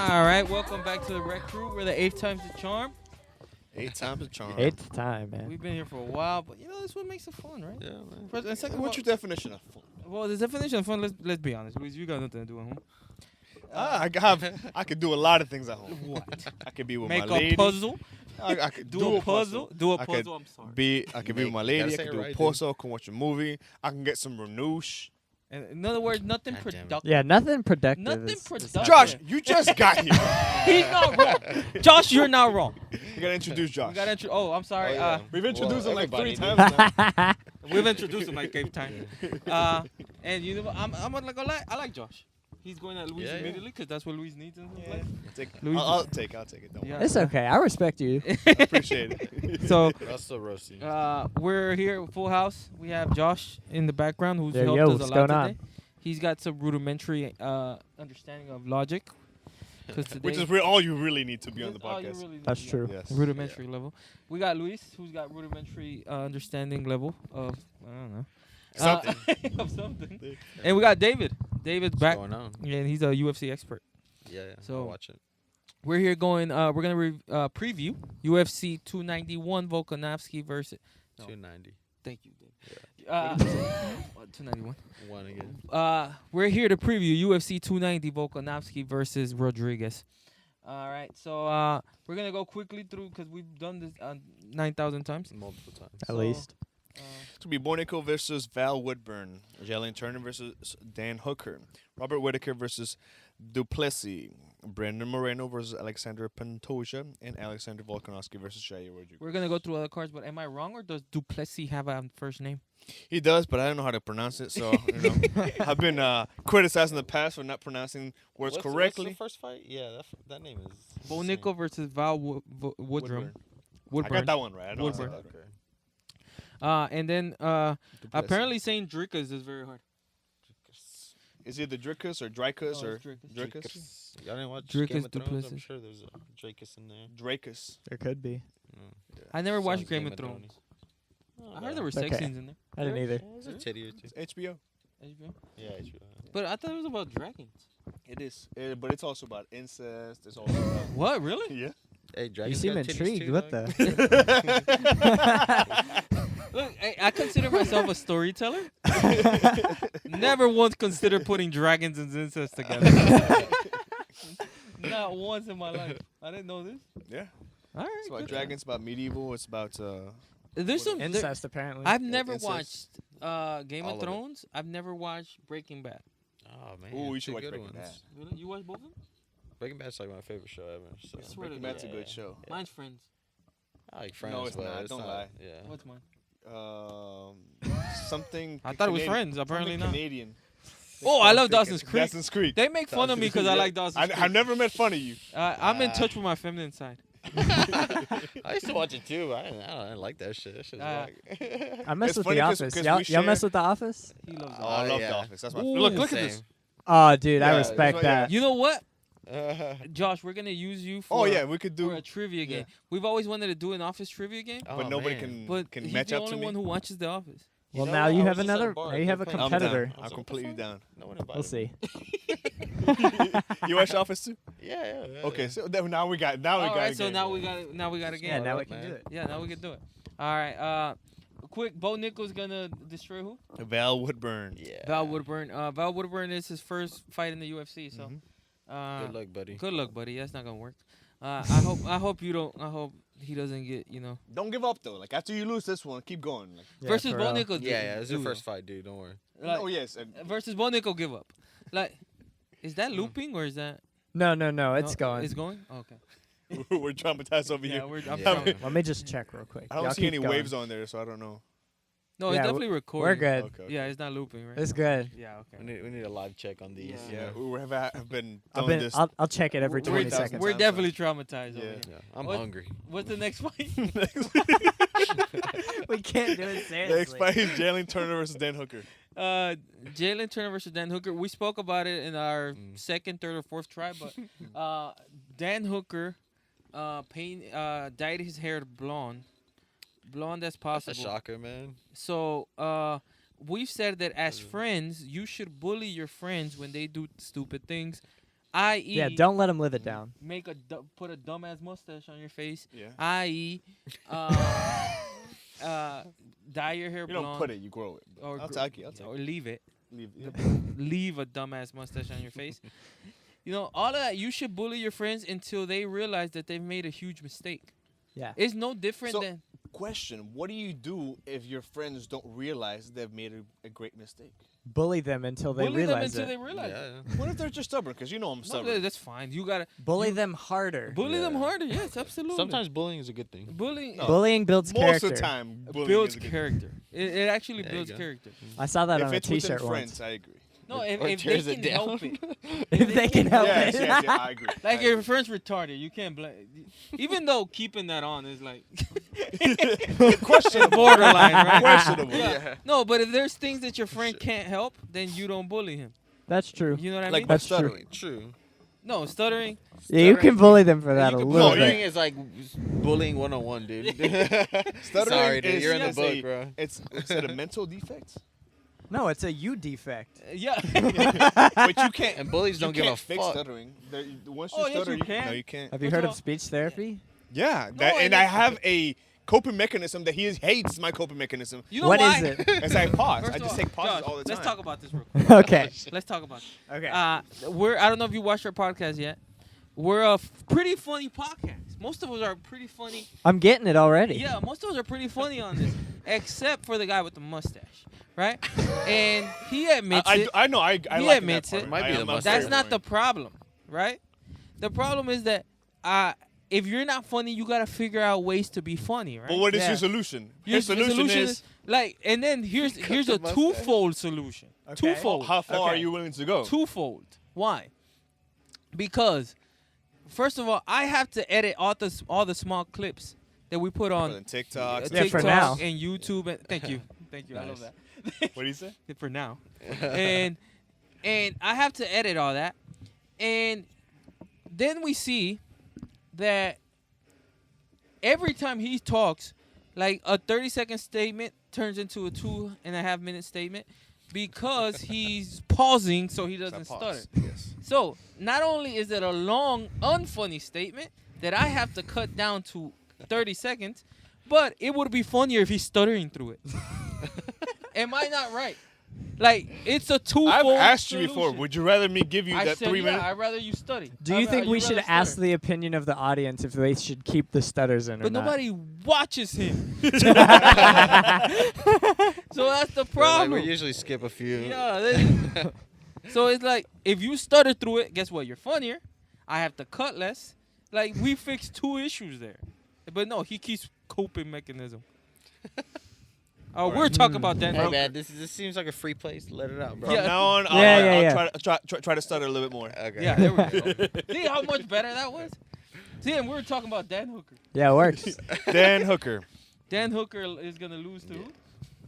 All right, welcome back to the Rec Crew. We're the 8th time's the charm. 8 times the charm. 8th time, man. We've been here for a while, but this what makes it fun, right? Yeah, man. First, and second, What's your definition of fun? well, the definition of fun. Let's be honest, Luis. You got nothing to do at home. I could do a lot of things at home. What? I could be with Make my lady. a puzzle. I could Do a puzzle. Do a I puzzle. I'm sorry. I could be with my lady. I say could it do right, a puzzle. I can watch a movie. I can get some renouche. And in other words, nothing God damn it. productive. Yeah, nothing productive. Nothing is productive. Josh, you just got here. He's not wrong. Josh, you're not wrong. You gotta introduce Josh. We got I'm sorry. Oh, yeah. We've introduced him like 3 everybody times now. We've introduced him like 8 times. And you know, I'm not gonna lie. I like Josh. He's going at Luis Yeah, yeah. immediately because that's what Luis needs in his Yeah. life. I'll take it. Don't Yeah. worry. It's okay. I respect you. I appreciate it. So That's so roasty. we're here at Full House. We have Josh in the background who's Yo, helped yo, us a what's lot going today. on? He's got some rudimentary understanding of logic. Which is all you really need to be on the All you podcast. really need That's to true. Yes. Rudimentary level. We got Luis, who's got rudimentary understanding level of I don't know of something. And we got David. David's back, What's going on? and he's a UFC expert. Yeah, So- I'll watch it. We're here going. We're gonna preview UFC 291 Volkanovski versus. No. 290. Thank you, David. 291. One again. We're here to preview UFC 290 Volkanovski versus Rodriguez. All right, so we're gonna go quickly through because we've done this 9,000 times. Multiple times. At least. It's going to be Bonico versus Val Woodburn. Jalen Turner versus Dan Hooker. Robert Whitaker versus Duplessis. Brandon Moreno versus Alexandre Pantoja. And Alexander Volkanovski versus Yair Rodriguez. We're gonna go through other cards, but am I wrong or does Duplessis have a first name? He does, but I don't know how to pronounce it. So, I've been criticized in the past for not pronouncing words correctly. What's the first fight? Yeah, that name is. Bonico versus Val Woodrum. I got that one right. I know I said Woodburn. that. And then apparently saying Dricus is very hard. Is it the Dricus or Dricus No, or it's Dricus. Dricus? Y'all didn't watch Dricus Game of Thrones? I'm Duplessis. sure there's a Dracus in there. Dracus. There could be. I never watched Sounds Game of Thrones. I heard there were sex Okay. scenes in there. I didn't either. There's a titty or two. It's HBO. HBO? Yeah, HBO. But I thought it was about dragons. It is. But it's also about incest. It's also about... What, really? Yeah. Hey, You dragons seem got titties intrigued. too, What dog. the? Look, I consider myself a storyteller. Never once considered putting dragons and incest together. Not once in my life. I didn't know this. Yeah. All right. It's about good. dragons, about medieval. It's about... There's some. Incest, apparently. I've never Incest. watched Game All of of it. Thrones. I've never watched Breaking Bad. Oh, man. Ooh, you should two watch good Breaking ones. Bad. Really? You watch both of them? Breaking Bad's like my favorite show ever. So. I swear to Breaking God. Bad's a good show. Mine's Friends. I like Friends, No, it's but not. it's Don't not. lie. Yeah. What's mine? Something... I thought it was Canadian- Friends. Apparently something not. Canadian. Oh, I love Dawson's Creek. Dawson's Creek. They make fun of me because I like Dawson's Creek. I've never made fun of you. I'm in touch with my feminine side. I used to watch it too. But I didn't like that shit. That shit's whack. I mess It's with funny The 'cause- Office. 'cause Y'all, we y'all mess share- with The Office? He loves Oh, I love yeah. The Office. That's my Ooh, look at same. this. Oh, dude, I Yeah, respect yeah. that. You know what, Josh? We're gonna use you for Oh, yeah, we could for do... a trivia game. yeah. We've always wanted to do an Office trivia game, Oh, But nobody man. but can he's match the up only to me. one who watches The Office. Well, You now know, you I have was just at a another. bar, Now you have a they're playing- I'm competitor. down. I I'm was like, completely what the down. No one invited We'll see. You watch Office too? Yeah. Okay, so now we got... Now we All got right, a so game. now we got it. Now we got a game. Yeah, now we up, can man. do it. Yeah, now we can do it. All right. Quick. Bo Nickel's gonna destroy who? Val Woodburn. Yeah. Val Woodburn. Val Woodburn is his first fight in the UFC. So, Mhm. Good luck, buddy. good luck, buddy. That's not gonna work. I hope you don't. I hope he doesn't get. Don't give up though. Like after you lose this one, keep going. Like, Yeah, versus for Bo real. Nickel. Yeah. It's your first fight, dude. Don't worry. Like, oh yes. And versus Bo Nickel, give up. Like, is that looping or is that? No, it's no, going. It's going. Oh, okay. we're traumatized over Yeah, here. I'm Yeah. trying. Let me just check real quick. I don't Y'all see keep any going. waves on there, so I don't know. No, it's Yeah, definitely We're recording. good. Okay. Yeah, it's not looping, right? It's good. Yeah. We Okay. need a live check on these. Yeah. Yeah, we have been doing this. I'll check it every We're- 20 we're- seconds. We're Sounds definitely traumatized. Yeah. Over here. Yeah. I'm What? hungry. What's the next fight? we can't do it The seriously. next fight is Jalen Turner versus Dan Hooker. Jalen Turner versus Dan Hooker. We spoke about it in our second, third, or fourth try, but Dan Hooker dyed his hair blonde as possible. That's a shocker, man. So we've said that as friends, you should bully your friends when they do stupid things. I.e., Yeah, don't let him live it down. put a dumbass mustache on your face. Yeah. I.e., dye your hair You blonde. don't put it, you grow it. Or I'll gr- take it. I'll take or it. leave it. Leave Leave a dumbass mustache on your face. You know, all of that. You should bully your friends until they realize that they've made a huge mistake. Yeah. It's no different So- than. Question: what do you do if your friends don't realize they've made a great mistake? Bully them until they Bully them realize until it. they realize it. Yeah. What if they're just stubborn? Because you know I'm No, stubborn. that's fine. You gotta Bully them harder. bully them Yeah. harder. Yes, absolutely. Sometimes bullying is a good thing. bullying Bullying builds Most character. of the time, bullying builds is a good character. It actually There you builds go. character. I saw that If on a it's within T-shirt friends, once. I agree. No, Or if they tears it can down. help it. If they can help Yes, it. yes, I agree. Like I if your agree. friend's retarded, you can't blame. Even though keeping that on is like Questionable. borderline, right? Questionable. Yeah. Yeah. No, but if there's things that your friend can't help, then you don't bully him. That's true. You know what I Like mean? my That's true. stuttering. True. No, stuttering. Yeah, you can bully them for that you a can little bully- Bullying bit. is like bullying 101, dude. Stuttering Sorry, dude. is You're in the yes, book, bro. It's it a mental defect? No, it's a you defect. Yeah. But you can't. And bullies you don't give a can't fix fuck. stuttering. Once you Oh, yes, stutter, you can. no, you can't. Have you First heard of of all- speech therapy? Yeah, No, that, and and I it's- have a coping mechanism that he hates my coping mechanism. You know What why? is it? As I pause, First I of just all, take pauses Josh, all the time. Let's talk about this real quick. Okay. Let's talk about it. Okay. I don't know if you watched our podcast yet. We're a pretty funny podcast. Most of us are pretty funny. I'm getting it already. Yeah, most of us are pretty funny on this, except for the guy with the mustache, right? And he admits it. I know. I He like admits that it. part. Might be I the am mustache. That's very not the annoying. problem, right? The problem is that if you're not funny, you gotta figure out ways to be funny, right? But what is Yeah. your solution? Your His solution is like, and then here's the a mustache. twofold solution. Okay. Twofold. how far Okay. are you willing to go? Twofold. Why? Because first of all, I have to edit all the small clips that we put on On TikTok. Yeah, for TikTok now. and YouTube. And thank you, I love Nice. that. What do you say? For now, and I have to edit all that, and then we see that every time he talks, like a 30-second statement turns into a 2.5-minute statement because he's pausing so he doesn't stutter. Yes. So not only is it a long, unfunny statement that I have to cut down to 30 seconds, but it would be funnier if he's stuttering through it. Am I not right? Like, it's a twofold I've asked you before. solution. Would you rather me give you I that said, 3 minutes? I'd rather you study. Do you think we should ask the opinion of the audience if they should keep the stutters in or But not? nobody watches him. So that's the Like, problem. we usually skip a few. Yeah. So it's like, if you stutter through it, guess what? You're funnier. I have to cut less. Like, we fixed 2 issues there. But no, he keeps coping mechanism. We're talking about that. Hey man, this seems like a free place. Let it out, bro. From Yeah. now on, Yeah. I'll try to stutter a little bit more. Okay. Yeah, there we go. See how much better that was? See, and we were talking about Dan Hooker. Yeah, it works. Dan Hooker. Dan Hooker is going to lose to who?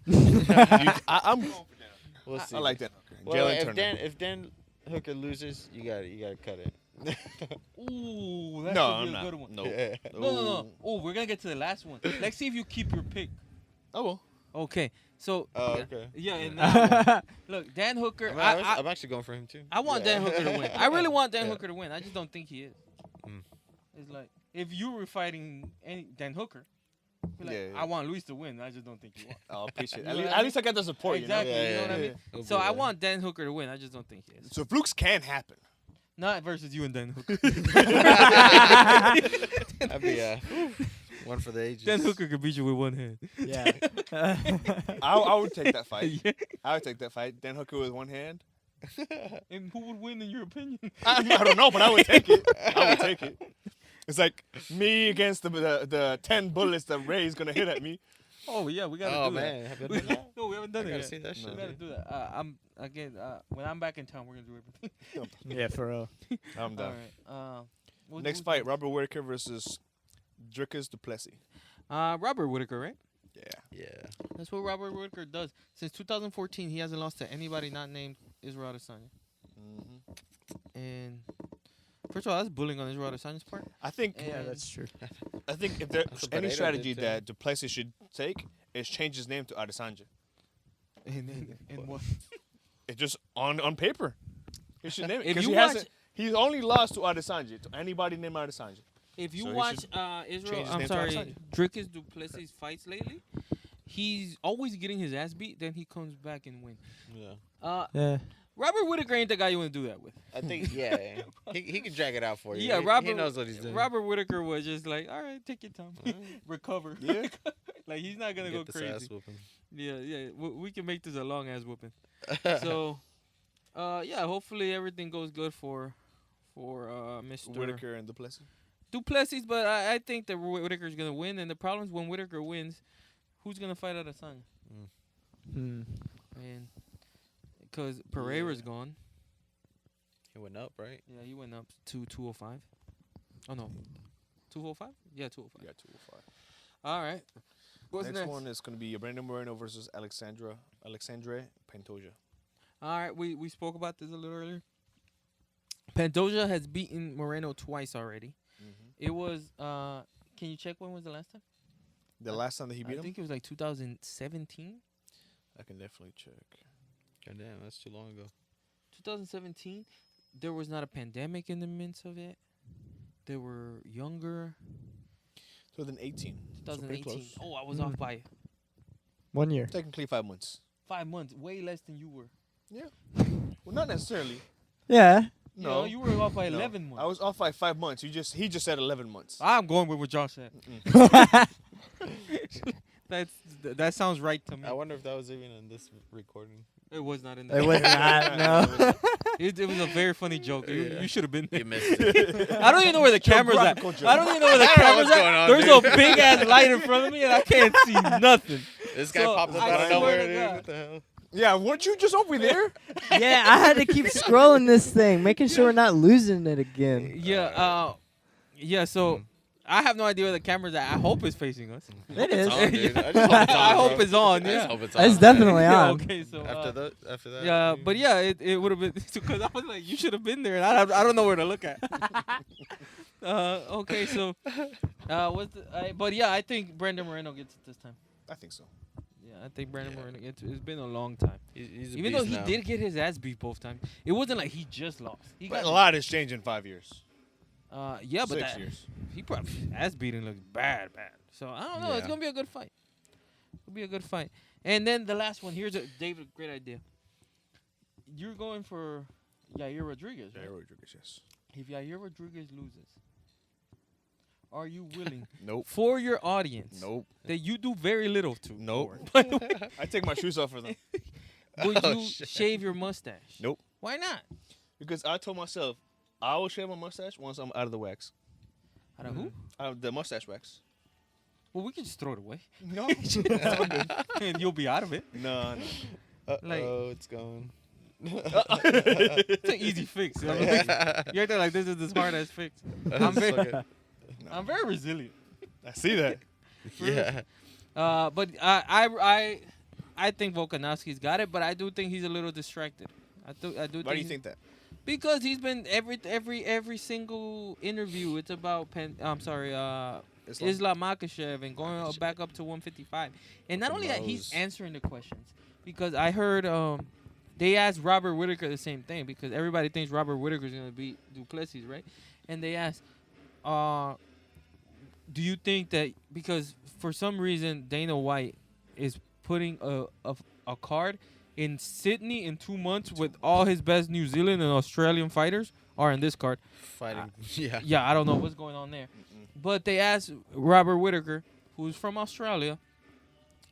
I'm going for Dan. We'll see. I like Dan Hooker. Well, Jalen Turner. if Dan Hooker loses, you gotta cut it. Ooh, that No, could I'm be a not. good one. No. Yeah. No. Oh, we're going to get to the last one. Let's see if you keep your pick. Oh, well. Okay. So, Oh, okay. yeah, and now, look, Dan Hooker, I'm actually going for him too. I want Yeah. Dan Hooker to win. I really want Dan Yeah. Hooker to win. I just don't think he is. Mm. It's like, if you were fighting Dan Hooker, be like, Yeah. I want Luis to win. I just don't think you want. I'll appreciate it. You At know least, what I at least I got the support, Exactly. you know? You know what I mean? It'll So be I there. want Dan Hooker to win. I just don't think he is. So flukes can happen. Not versus you and Dan Hooker. That'd be one for the ages. Dan Hooker could beat you with one hand. Yeah. I would take that fight. Yeah. I would take that fight. Dan Hooker with one hand. And who would win in your opinion? I don't know, but I would take it. I would take it. It's like me against the 10 bullets that Ray's gonna hit at me. Oh yeah, we gotta Oh do man, that. have you done that? No, we haven't done I it gotta yet. see that shit. We gotta do that. When I'm back in town, we're gonna do everything. Yeah, for real. I'm All done. right. Next fight, Robert Whittaker versus Dricus Duplessis. Robert Whittaker, right? Yeah. Yeah. That's what Robert Whittaker does. Since 2014, he hasn't lost to anybody not named Israel Adesanya. And first of all, that's bullying on Israel Adesanya's part. I think Yeah, And- that's true. I think if there's That's what any Pineda strategy did, too. that Duplessis should take is change his name to Adesanya. And what? It's just on paper. He should name it If because you he hasn't He's only lost to Adesanya, to anybody named Adesanya. If you So he watch should Israel, change his I'm name to sorry, Adesanya. Dricus Duplessis fights lately, he's always getting his ass beat. Then he comes back and wins. Yeah. Yeah. Robert Whittaker ain't the guy you want to do that with. I think, yeah. he can drag it out for you. Yeah, He knows what he's doing. Robert Whittaker was just like, all right, take your time, Alright. recover. Yeah. Like he's not gonna Get go this ass crazy. whooping. Yeah. We can make this a long ass whooping. So, yeah, hopefully everything goes good for Mr. Whitaker and Duplessis. Duplessis, but I think that Whittaker's gonna win. And the problem is when Whittaker wins, who's gonna fight Adesanya? And because Pereira's gone. He went up, right? Yeah, he went up to 205. Oh no, 205? Yeah, 205. Yeah, 205. All right. What's Next next? one is going to be Brandon Moreno versus Alexandre Pantoja. All right, we spoke about this a little earlier. Pantoja has beaten Moreno twice already. It was can you check when was the last time? The last time that he beat I him? think it was like 2017. I can definitely check. God damn, that's too long ago. 2017. There was not a pandemic in the midst of it. They were younger. 2018. So pretty 2018. close. Oh, I was off by 1 year. Technically 5 months. 5 months, way less than you were. Well, not necessarily. Yeah. No. You were off by No. 11 months. I was off by 5 months. He just said 11 months. I'm going with what Josh said. That sounds right to me. I wonder if that was even in this recording. It was not in It there. was not. No. It was a very funny joke. You should have been there. You missed it. I don't even know where the camera's at. Geographical joke. I don't even know where the I don't know camera's what's going at. on, There's dude. a big ass light in front of me and I can't see nothing. This guy So, popped up I out of swear nowhere, to dude. God. What the hell? Yeah, weren't you just over there? Yeah, I had to keep scrolling this thing, making sure we're not losing it again. Yeah, so I have no idea where the camera's at. I hope it's facing us. It is. It's on, dude. I just hope it's on, I hope bro. it's on, I just yeah. hope it's on. It's definitely Yeah, on. okay, so After that. yeah, but yeah, it would have been because I was like, you should have been there, and I don't know where to look at. Okay, so but yeah, I think Brandon Moreno gets it this time. I think so. Yeah, I think Brandon Moreno gets it. It's been a long time. He's a Even though beast he now. did get his ass beat both times, it wasn't like he just lost. He But got a lot has changed in 5 years. yeah, but 6 years. he probably ass beating looks bad. So I don't know. It's Yeah. gonna be a good fight. It'll be a good fight. And then the last one. Here's a David, great idea. You're going for Yair Rodriguez, right? Jair Rodriguez, yes. If Yair Rodriguez loses, are you willing Nope. for your audience Nope. that you do very little to? Nope. for, I take my shoes off for them. would Oh, you shit. shave your mustache? Nope. Why not? Because I told myself I will shave my mustache once I'm out of the wax. Out of who? Out of the mustache wax. Well, we can just throw it away, No. and you'll be out of it. No. Like- Oh, it's gone. It's an easy fix. You know? You're acting like this is the smart ass fix. I'm very resilient. I see that. Yeah. But I think Volkanovski's got it, but I do think he's a little distracted. I do. Why do you think that? Because he's been every single interview. It's about Islam Makhachev and going back up to 155. And not only that, he's knows? answering the questions. Because I heard they asked Robert Whittaker the same thing because everybody thinks Robert Whittaker's gonna beat Duplessis, right? And they asked, do you think that because for some reason Dana White is putting a card in Sydney in 2 months with all his best New Zealand and Australian fighters are in this card. Fighting. Yeah. Yeah, I don't know what's going on there. But they asked Robert Whittaker, who's from Australia,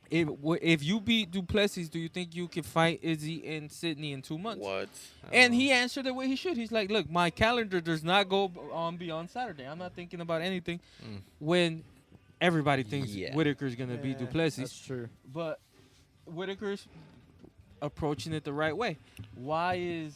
if you beat Duplessis, do you think you could fight Izzy in Sydney in 2 months? What? And he answered the way he should. He's like, look, my calendar does not go on beyond Saturday. I'm not thinking about anything when everybody thinks Yeah. Whittaker's going to beat Duplessis. That's true. But Whittaker's approaching it the right way. Why is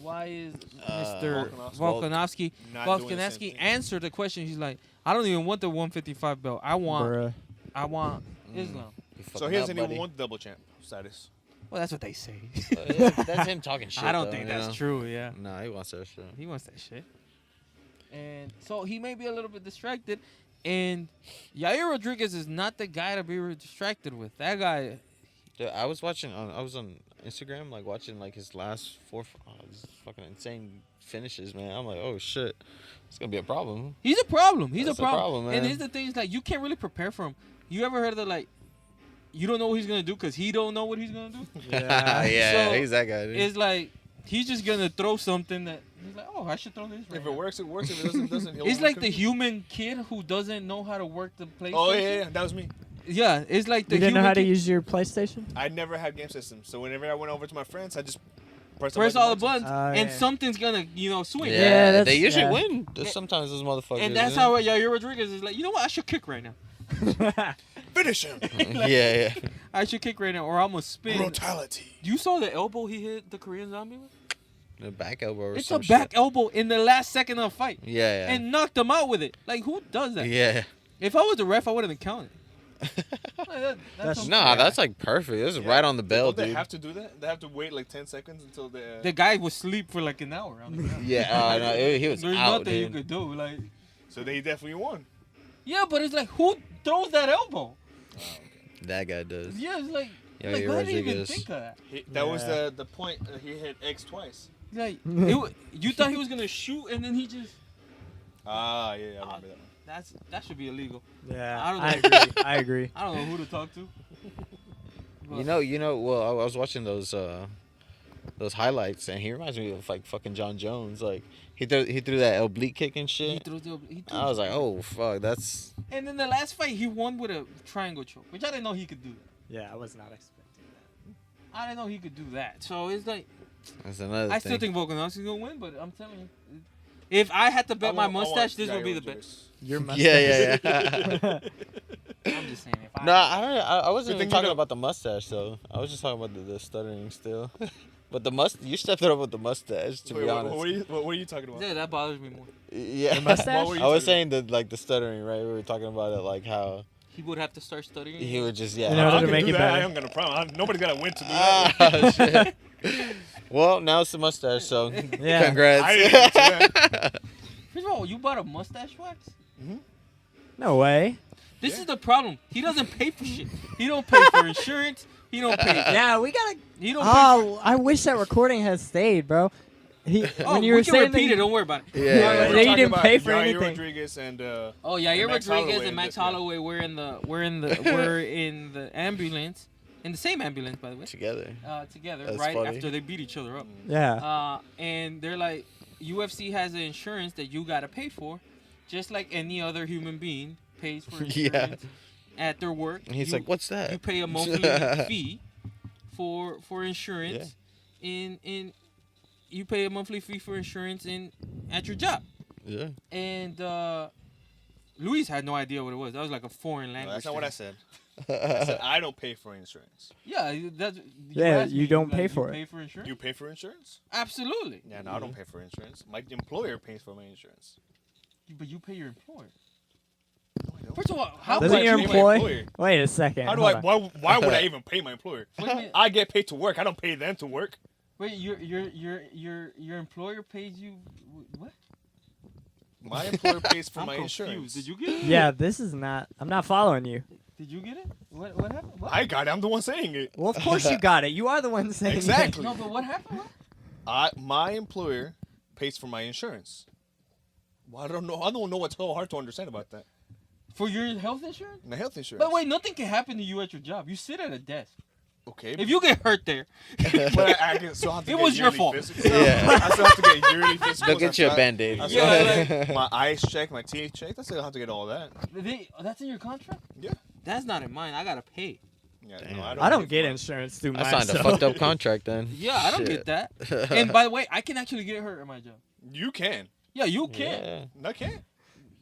Mr. Volkanovski Not doing the same Volkanovski thing. answered the question? He's like, I don't even want the 155 belt. I want Bruh. Islam. So he doesn't even want the double champ status. Well, that's what they say. That's him talking shit. I don't though, think you that's know? true. Yeah, No, he wants that shit. he wants that shit. And so he may be a little bit distracted. And Yair Rodriguez is not the guy to be distracted with. That guy, Dude, I was watching. I was on Instagram, like watching like his last these fucking insane finishes, man. I'm like, oh shit, it's gonna be a problem. He's a problem. He's That's a problem. man. And here's the thing: is like you can't really prepare for him. You ever heard of like, you don't know what he's gonna do because he don't know what he's gonna do. Yeah, So, he's that guy. Dude. It's like he's just gonna throw something that he's like, oh, I should throw this. Right If now. it works, it works. If it doesn't, he'll It's like the confused. human kid who doesn't know how to work the PlayStation. Oh yeah, that was me. Yeah, it's like the You didn't know human how to kid. use your PlayStation? I never had game systems, so whenever I went over to my friends, I just pressed Press all the buttons, Oh, and yeah. something's gonna, swing. Yeah, that's- they usually yeah. win. Sometimes those motherfuckers. And that's how Yair Rodriguez is like, you know what? I should kick right now. Finish him. yeah. I should kick right now, or I'm gonna spin. Brutality. You saw the elbow he hit the Korean zombie with? The back elbow. Or It's some a back shit. elbow in the last second of the fight, Yeah. and knocked him out with it. Like, who does that? Yeah. If I was the ref, I wouldn't have counted. Like, that's That's- Nah, that's like perfect. This is right on the bell, Don't they dude. have to do that? They have to wait like 10 seconds until the guy was asleep for like an hour. On the ground. Yeah, no, he was There's out, nothing you dude. could do. Like, So they definitely won. yeah, but it's like, who throws that elbow? That guy does. Yeah, it's like, Yeah, like you're why did you even Rodriguez. think of that? That was Yeah. the point. He hit X twice. Like, you thought he was gonna shoot, and then he just. Ah, yeah, I remember that. That should be illegal. Yeah, I don't I know. agree. I agree. I don't know who to talk to. But- You know. Well, I was watching those highlights, and he reminds me of like fucking John Jones. Like he threw that oblique kick and He shit. threw I was like, oh fuck, that's And then the last fight, he won with a triangle choke, which I didn't know he could do. Yeah, I was not expecting that. I didn't know he could do that. So it's like, another I thing. still think Volkanovski's gonna win, but I'm telling you, if I had to bet my mustache, this would be the best. Your mustache. Yeah. I'm just saying. If I, No, I don't. I wasn't Good even thing you talking don't- about the mustache though. I was just talking about the stuttering still. But you stepped it up with the mustache. To be honest. What are you talking about? yeah, that bothers me more. Yeah. The mustache? What were you I was talking saying the stuttering, right? We were talking about it like how He would have to start studying. he would just In I order can to make do it that. better. I ain't gonna problem. Nobody's got to win to do that. Ah, shit. Well, now it's the mustache, so Yeah. congrats. I didn't do that. First of all, you bought a mustache wax? No way. This is the problem. He doesn't pay for shit. He don't pay for insurance. He don't pay. Yeah, we gotta. He don't pay Oh, I wish that recording had stayed, bro. He for. Oh, when you we were can saying repeat that it. Don't worry about it. Yeah. Yeah, We're they talking didn't about pay for Yair anything. Rodriguez and Oh, Yair Max Rodriguez Holloway and Max yeah. Holloway we're in the ambulance, in the same ambulance by the way, Together. together That's right funny. after they beat each other up. Yeah. And they're like, UFC has an insurance that you gotta pay for, just like any other human being pays for Yeah. insurance at their work. And he's You- like, "What's that?" you pay a monthly fee for insurance in you pay a monthly fee for insurance at your job. Yeah. And Luis had no idea what it was. That was like a foreign No, language. that's not what I thing. said. I said I don't pay for insurance. Yeah, that's Yeah, asked you me, don't like, pay for you it. Pay for insurance? You pay for insurance? Absolutely. Yeah, no, I don't pay for insurance. My employer pays for my insurance. But you pay your employer. No, I don't. First of all, how Doesn't much your pay my employee? employer? Wait a second. How do hold I? on. Why would I even pay my employer? What do you mean? I get paid to work. I don't pay them to work. Wait, your employer pays you what? My employer pays for I'm my confused. insurance. Did you get it? Yeah, this is not. I'm not following you. Did you get it? What happened? What? I got it. I'm the one saying it. Well, of course you got it. You are the one saying Exactly. No, but what happened? What? My employer pays for my insurance. Well, I don't know. I don't know what's so hard to understand about that. For your health insurance? My health insurance. But wait, nothing can happen to you at your job. You sit at a desk. Okay. If you get hurt there, but I still have to It get was your yearly fault. physicals. Yeah. I still have to get yearly physicals. They'll get you a Band-Aid. I still Yeah, have to get my eyes checked, my teeth checked. I still have to get all that. that's in your contract? Yeah. That's not in mine. I gotta pay. Yeah, Damn. no, I don't pay get for it. insurance through I mine. signed a so- fucked up contract then. Yeah, I don't Shit. get that. And by the way, I can actually get hurt at my job. You can. Yeah, you can. Yeah. I can't.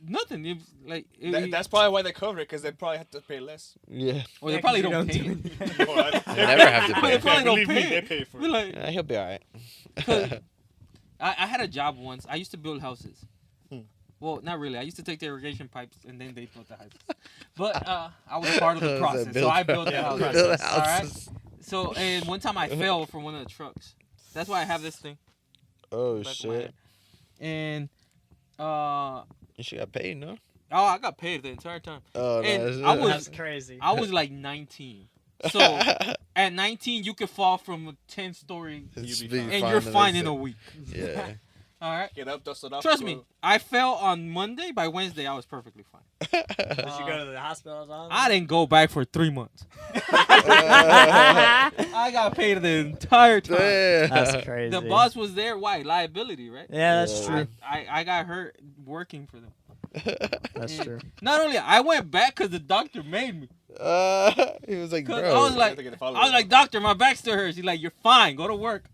Nothing. If, like, That's probably why they cover it, because they probably have to pay less. Yeah. or they Yeah, 'cause probably you don't pay. do it. anything. No, I- They never have to They pay. probably don't Believe me, pay they it. pay for We're it. like, Yeah, he'll be alright. I had a job once. I used to build houses. Hmm. Well, not really. I used to take the irrigation pipes and then they built the houses. But I was part of the That process, so I built the houses. Build All right. houses. So and one time I fell from one of the trucks. That's why I have this thing. Oh back of my shit. head. And You should got paid, no? I got paid the entire time. Oh And no. I was- That's crazy. I was like 19. So at 19, you could fall from a 10-story, It's be be fine. and fine you're the fine next in a day. week. Yeah. All right. Get up, dust it off. Trust go. me, I fell on Monday. By Wednesday, I was perfectly fine. Did you go to the hospital, John? I didn't go back for 3 months. I got paid the entire time. Damn. That's crazy. The boss was there. Why? Liability, right? Yeah, that's Yeah. true. I got hurt working for them. That's And true. Not only I went back because the doctor made me. He was like, 'Cause bro. I was like, to get the follow I was up. like, doctor, my back still hurts. He's like, you're fine. Go to work.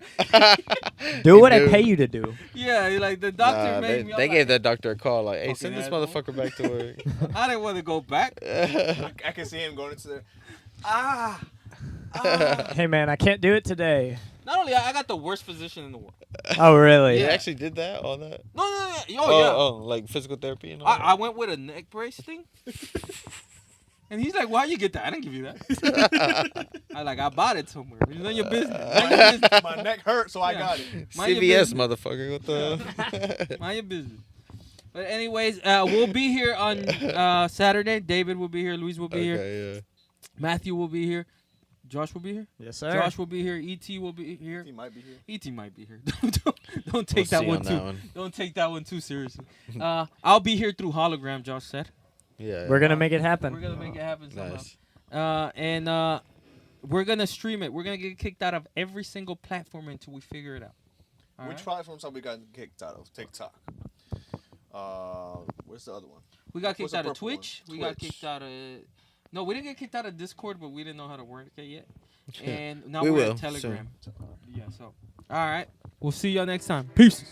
Do what I Dude. pay you to do. Yeah, he like the doctor Nah, made me. I'm they like, gave that doctor a call, like, hey, Fucking send this asshole. motherfucker back to work. I didn't want to go back. I can see him going into there. Hey man, I can't do it today. Not only I got the worst physician in the world. Oh really? You Yeah. actually did that? All that? No. Oh, yeah. Oh, like physical therapy and all I went with a neck brace thing. And he's like, why you get that? I didn't give you that. I bought it somewhere. It's none of your business. Mind your business. My neck hurt, so I Yeah. got it. Mind your CVS, business. motherfucker. What the? Mind your business. But anyways, we'll be here on Saturday. David will be here. Luis will be here. Okay, yeah. Matthew will be here. Josh will be here. Yes sir. Josh will be here. E.T. will be here. He might be here. E.T. might be here. Don't take We'll that see one on too. that one. Don't take that one too seriously. I'll be here through hologram. Josh said. Yeah. We're gonna make it We're happen. gonna make it happen somehow. Nice. And we're gonna stream it. We're gonna get kicked out of every single platform until we figure it out. All Which right? platforms have we gotten kicked out of? TikTok. Where's the other one? We got What's kicked the out of purple one? Twitch. We got Twitch. kicked out of. No, we didn't get kicked out of Discord, but we didn't know how to work it yet. And now We we're will at Telegram. soon. Yeah. So, all right. We'll see y'all next time. Peace.